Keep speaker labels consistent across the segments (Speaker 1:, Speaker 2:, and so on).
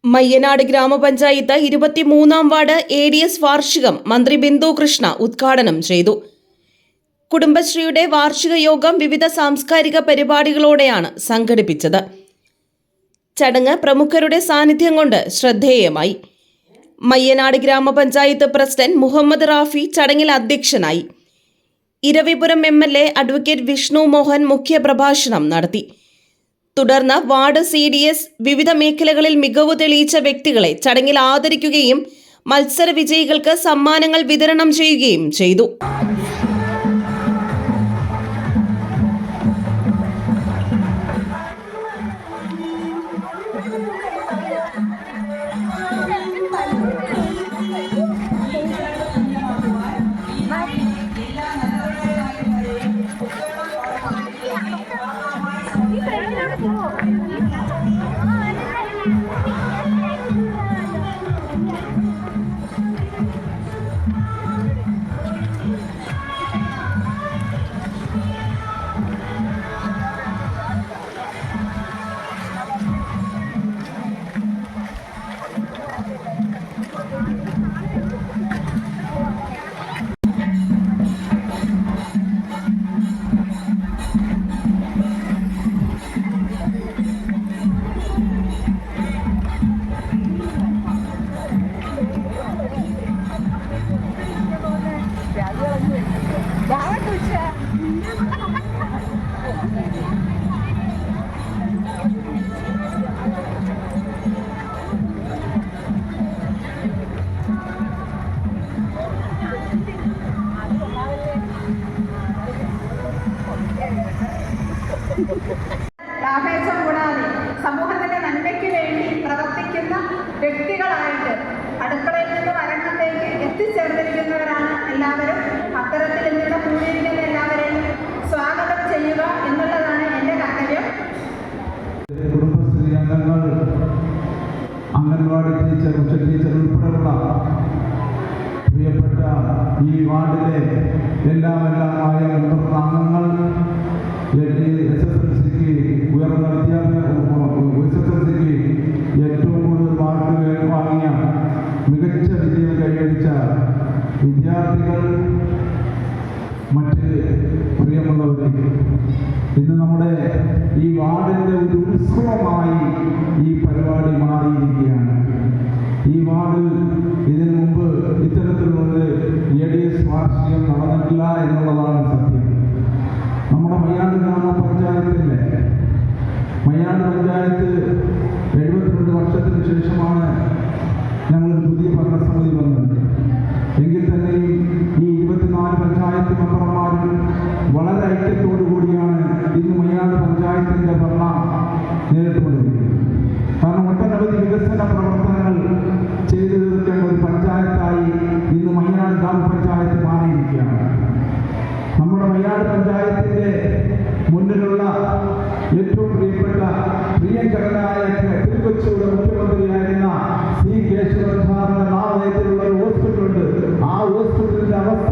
Speaker 1: മയ്യനാട് ഗ്രാമപഞ്ചായത്ത് 23-ാം ward ADS വാർഷികം മന്ത്രി ബിന്ദു കൃഷ്ണ ഉദ്ഘാടനം ചെയ്തു. കുടുംബശ്രീയുടെ വാർഷിക യോഗം വിവിധ സാംസ്കാരിക പരിപാടികളോടെയാണ് സംഘടിപ്പിച്ചത്. ചടങ്ങ് പ്രമുഖരുടെ സാന്നിധ്യം കൊണ്ട് ശ്രദ്ധേയമായി. മയ്യനാട് ഗ്രാമപഞ്ചായത്ത് പ്രസിഡന്റ് മുഹമ്മദ് റാഫി ചടങ്ങിൽ അധ്യക്ഷനായി. ഇരവിപുരം MLA അഡ്വക്കേറ്റ് വിഷ്ണു മോഹൻ മുഖ്യപ്രഭാഷണം നടത്തി. തുടർന്ന് വാർഡ് CDS വിവിധ മേഖലകളിൽ മികവ് തെളിയിച്ച വ്യക്തികളെ ചടങ്ങിൽ ആദരിക്കുകയും മത്സര വിജയികൾക്ക് സമ്മാനങ്ങൾ വിതരണം ചെയ്യുകയും ചെയ്തു.
Speaker 2: ലാഭേച്ഛം കൂടാതെ സമൂഹത്തിന്റെ നന്മയ്ക്ക് വേണ്ടി പ്രവർത്തിക്കുന്ന വ്യക്തികളായിട്ട് അടുക്കളയിൽ നിന്ന് വരണത്തേക്ക് എത്തിച്ചേർന്നിരിക്കുന്നവരാണ് എല്ലാവരും. അത്തരത്തിൽ ഇന്നിവിടെ കൂടിയിരിക്കുന്ന എല്ലാവരെയും സ്വാഗതം ചെയ്യുക എന്നുള്ളതാണ് എൻ്റെ കർത്തവ്യം.
Speaker 3: കുടുംബശ്രീ അംഗങ്ങൾ, അംഗൻവാടി ടീച്ചർ, ടീച്ചർ ഉൾപ്പെടെയുള്ള പ്രിയപ്പെട്ട ഈ വാർഡിലെ എല്ലാമായ മുതിർന്ന അംഗങ്ങൾ, SSLCക്ക് ഉയർന്ന SSLCക്ക് ഏറ്റവും കൂടുതൽ മാർക്ക് വാങ്ങിയ മികച്ച വിജയം കൈവരിച്ച വിദ്യാർത്ഥികൾ, മറ്റ് പ്രിയമുള്ളവർ, ഇന്ന് നമ്മുടെ ഈ വാർഡിൻ്റെ ഒരു ഉത്സവമായി ഈ പരിപാടി മാറിയിരിക്കുകയാണ്. ഈ വാർഡിൽ ഇതിനു മുമ്പ് ഇത്തരത്തിലുള്ളത് ADS വാർഷികം നടന്നിട്ടില്ല എന്നുള്ളതാണ് സത്യം. നമ്മുടെ മയ്യാട് ഗ്രാമപഞ്ചായത്തിൻ്റെ മയ്യാട് പഞ്ചായത്ത് 72 വർഷത്തിന് ശേഷമാണ് ഞങ്ങളൊരു പുതിയ ഭരണസമിതി വന്നത്. എങ്കിൽ തന്നെയും ഈ 24 പഞ്ചായത്ത് മെമ്പർമാരും വളരെ ഐക്യത്തോടു കൂടിയാണ് ഇന്ന് മയ്യാട് പഞ്ചായത്തിൻ്റെ ഭരണം നേരിട്ടുകൊണ്ടിരിക്കുന്നത്. കാരണം ഒട്ടനവധി വികസന പ്രവർത്തനങ്ങൾ ചെയ്തു തീർക്കേണ്ട ഒരു പഞ്ചായത്തായി ഇന്ന് മയ്യാട് ഗ്രാമപഞ്ചായത്ത് മാറിയിരിക്കുകയാണ്. നമ്മുടെ മയ്യാട് പഞ്ചായത്തിൻ്റെ മുന്നിലുള്ള ഏറ്റവും പ്രിയങ്കരനായ തിരുക്കൊച്ചിയുടെ മുഖ്യമന്ത്രിയായിരുന്ന C. കേശവൻ സാറിന്റെ നാമധേയത്തിലുള്ള ഒരു ഹോസ്പിറ്റലുണ്ട്. ആ ഹോസ്പിറ്റലിന്റെ അവസ്ഥ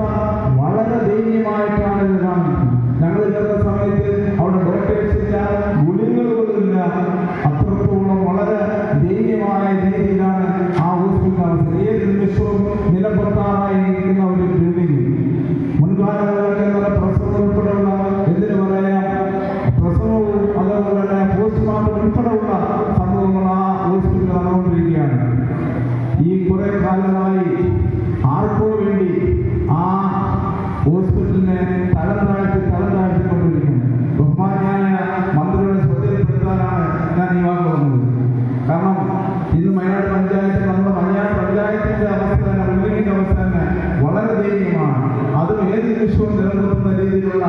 Speaker 3: വളരെ ദയനീയമായിട്ടാണ് ഇത് കാണുന്നത്. ഞങ്ങൾ ചെന്ന സമയത്ത് അവിടെ ഡോക്ടേഴ്സില്ല, ഗുളികകളില്ല. അത്രത്തോളം വളരെ ദയനീയമായ രീതിയിലാണ് ആ ഹോസ്പിറ്റൽ അവസ്ഥ. ഏത് നിമിഷവും നിലപൊത്താറായിരിക്കുന്ന ഒരു ബിൽഡിംഗ്. മുൻകാലങ്ങളിലൊക്കെ നല്ല പ്രസവം ഉൾപ്പെടെയുള്ള പ്രസവവും അതുപോലെ തന്നെ പോസ്റ്റ്മോർട്ടം ഉൾപ്പെടെയുള്ള സംഭവങ്ങൾ ആ ഹോസ്പിറ്റലിൽ നടന്നുകൊണ്ടിരിക്കുകയാണ്. ഈ കുറെ കാലമായി ആർക്കോ വേണ്ടി ആ ഹോസ്പിറ്റലിനെ തരം താഴ്ത്തിക്കൊണ്ടിരിക്കുന്നു. ബഹുമാന്യായ മന്ത്രിയുടെ ശ്രദ്ധയിൽപ്പെടുത്താനാണ് ഞാൻ ഈ വാക്ക് വന്നത്. കാരണം ഇന്ന് മയ്യാട് പഞ്ചായത്ത്, നമ്മുടെ മയ്യാട് പഞ്ചായത്തിന്റെ അവസ്ഥ തന്നെ, ബിൽഡിങ്ങിന്റെ അവസ്ഥ തന്നെ വളരെ ദയനീയമാണ്. അതും ഏത് നിമിഷവും നിലനിർത്തുന്ന രീതിയിലുള്ള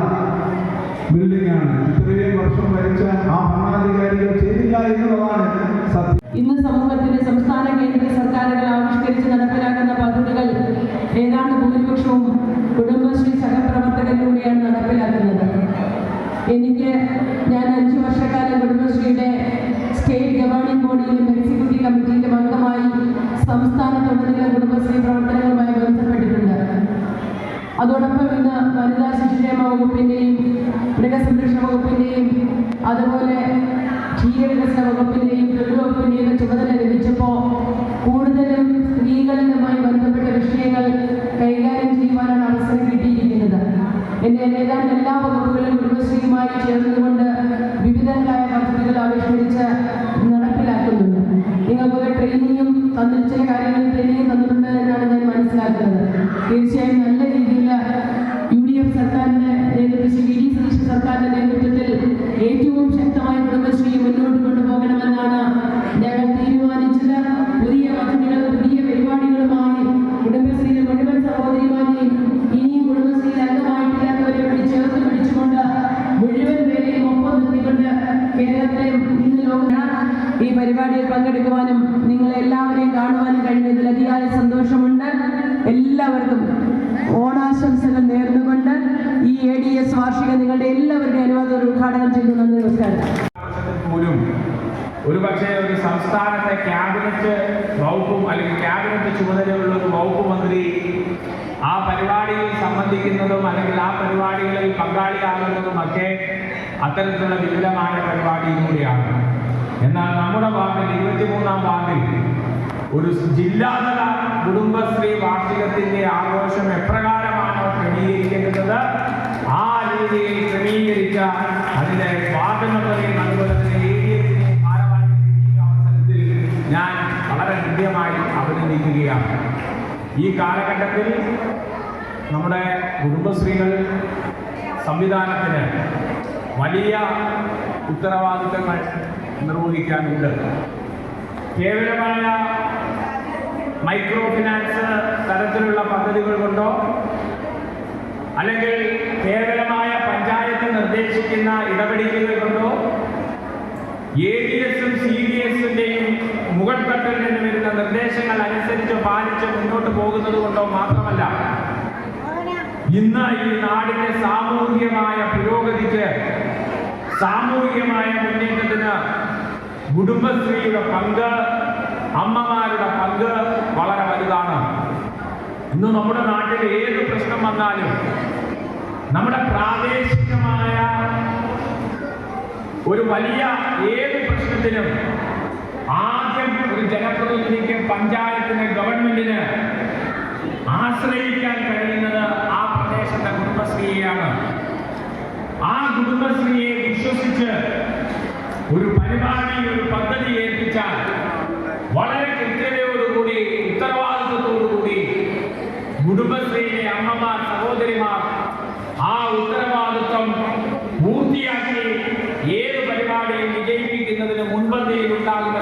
Speaker 3: ബിൽഡിംഗാണ്. ഇത്രയും വർഷം ഭരിച്ച ആ ഭരണാധികാരികൾ ചെയ്തില്ല എന്നുള്ളതാണ് സത്യം.
Speaker 4: ഇന്ന് സമൂഹത്തിന്റെ സംസ്ഥാന കേന്ദ്ര സർക്കാരുകൾ ആവിഷ്കരിച്ച് നടപ്പിലാക്കുന്ന പദ്ധതികൾ ഏതാണ്ട് ഭൂരിപക്ഷവും കുടുംബശ്രീ സഹപ്രവർത്തകരിലൂടെയാണ് നടപ്പിലാക്കുന്നത്. ഞാൻ 5 വർഷക്കാലം കുടുംബശ്രീയുടെ സ്റ്റേറ്റ് ഗവേണിംഗ് ബോഡിയിലും എക്സിക്യൂട്ടീവ് കമ്മിറ്റിയിലും അംഗമായി സംസ്ഥാനത്തുടനീളം കുടുംബശ്രീ പ്രവർത്തനങ്ങളുമായി ബന്ധപ്പെട്ടിട്ടുണ്ട്. അതോടൊപ്പം ഇന്ന് വനിതാ ശിശുക്ഷേമ വകുപ്പിൻ്റെയും മൃഗസംരക്ഷണ വകുപ്പിൻ്റെയും അതുപോലെ ക്ഷീരവികസന വകുപ്പിൻ്റെയും തൊഴിൽ വകുപ്പിൻ്റെയും ചുമതല ലഭിച്ചപ്പോൾ ഏതാണ്ട് എല്ലാ വകുപ്പുകളും കുടുംബശ്രീയുമായി ചേർന്നുകൊണ്ട് വിവിധങ്ങളായ പദ്ധതികൾ ആവിഷ്കരിച്ച് നടപ്പിലാക്കുന്നുണ്ട്. നിങ്ങൾക്ക് ട്രെയിനിങ്ങും ചില കാര്യങ്ങൾ ട്രെയിനിങ് തന്നിട്ടുണ്ട് എന്നാണ് ഞാൻ മനസ്സിലാക്കുന്നത്. തീർച്ചയായും നല്ല രീതിയിൽ UDF സർക്കാരിൻ്റെ നേതൃത്വത്തിൽ VD സതീശൻ സർക്കാരിൻ്റെ നേതൃത്വത്തിൽ ഏറ്റവും ശക്തമായി കുടുംബശ്രീ മുന്നോട്ട് കൊണ്ടുപോകണമെന്നാണ് ഞങ്ങൾ തീരുമാനിച്ചത്. പുതിയ പദ്ധതികൾ പുതിയ പരിപാടികളുമായി കുടുംബശ്രീയിലെ മുഴുവൻ സഹോദരിമാരെയും ഇനിയും കുടുംബശ്രീയിൽ അംഗമായിട്ടില്ലാത്തവരെ കൂടി ചേർത്ത് പിടിച്ചുകൊണ്ട് മുഴുവൻ പേരെയും ഒപ്പം നിർത്തിക്കൊണ്ട് കേരളത്തിലെ ഇന്ന് ഈ പരിപാടിയിൽ പങ്കെടുക്കുവാനും നിങ്ങളെല്ലാവരെയും കാണുവാനും കഴിഞ്ഞതിൽ അതിയായ സന്തോഷമുണ്ട്. എല്ലാവർക്കും ഓണാശംസകൾ നേർന്നുകൊണ്ട് ഈ ADS വാർഷിക നിങ്ങളുടെ എല്ലാവരുടെയും അനുവാദം ഉദ്ഘാടനം ചെയ്തു. നന്ദി, നമസ്കാരം.
Speaker 5: പോലും ഒരുപക്ഷെ ഒരു സംസ്ഥാനത്തെ ക്യാബിനറ്റ് വകുപ്പും അല്ലെങ്കിൽ ക്യാബിനറ്റ് ചുമതലയുള്ള ഒരു വകുപ്പ് മന്ത്രി ആ പരിപാടിയിൽ സംബന്ധിക്കുന്നതും അല്ലെങ്കിൽ ആ പരിപാടികളിൽ പങ്കാളിയാകുന്നതുമൊക്കെ അത്തരത്തിലുള്ള വിപുലമായ പരിപാടിയിലൂടെയാണ്. എന്നാൽ നമ്മുടെ വാർഡിൽ 23-ാം വാർഡിൽ ഒരു ജില്ലാതല കുടുംബശ്രീ വാർഷികത്തിന്റെ ആഘോഷം എപ്രകാരമാണോ ക്രമീകരിക്കുന്നത് ആ രീതിയിൽ ക്രമീകരിച്ച അതിന്റെ വാർഡ് മെമ്പറെയും അതുപോലെ തന്നെ ADSനെയും ഭാരവാഹികളെയും അവസരത്തിൽ ഞാൻ വളരെ ഹൃദ്യമായി അഭിനന്ദിക്കുകയാണ്. ഈ കാലഘട്ടത്തിൽ നമ്മുടെ കുടുംബശ്രീകൾ സംവിധാനത്തിന് വലിയ ഉത്തരവാദിത്തങ്ങൾ നിർവഹിക്കാനുണ്ട്. കേവലമായ മൈക്രോ ഫിനാൻസ് തരത്തിലുള്ള പദ്ധതികൾ കൊണ്ടോ അല്ലെങ്കിൽ കേവലമായ പഞ്ചായത്ത് നിർദ്ദേശിക്കുന്ന ഇടപെടലുകൾ കൊണ്ടോ ADSും CDSന്റെയും മുകൾ തട്ടിൽ നിന്ന് വരുന്ന നിർദ്ദേശങ്ങൾ അനുസരിച്ച് പാലിച്ച് മുന്നോട്ട് പോകുന്നത് കൊണ്ടോ മാത്രമല്ല, ഇന്ന് ഈ നാടിന്റെ സാമൂഹികമായ പുരോഗതിക്ക് സാമൂഹികമായ മുന്നേറ്റത്തിന് കുടുംബശ്രീയുടെ പങ്ക്, അമ്മമാരുടെ പങ്ക് വളരെ വലുതാണ്. ഇന്ന് നമ്മുടെ നാട്ടിൽ ഏത് പ്രശ്നം വന്നാലും നമ്മുടെ പ്രാദേശികമായ ഒരു വലിയ ഏത് പ്രശ്നത്തിനും ആദ്യം ഒരു ജനപ്രതിനിധിക്ക്, പഞ്ചായത്തിന്, ഗവൺമെന്റിന് ആശ്രയിക്കാൻ കഴിയുന്നത് ആ പ്രദേശത്തെ കുടുംബശ്രീയെയാണ്. ആ കുടുംബശ്രീയെ വിശ്വസിച്ച് ഒരു പരിപാടി, ഒരു പദ്ധതി ഏൽപ്പിച്ചാൽ വളരെ കൃത്യതയോടുകൂടി ഉത്തരവാദിത്വത്തോടുകൂടി കുടുംബശ്രീയിലെ അമ്മമാർ, സഹോദരിമാർ ആ ഉത്തരവാദിത്വം പൂർത്തിയാക്കി ഏത് പരിപാടിയും വിജയിപ്പിക്കുന്നതിന് മുൻപന്തിയിൽ ഉണ്ടാകുന്ന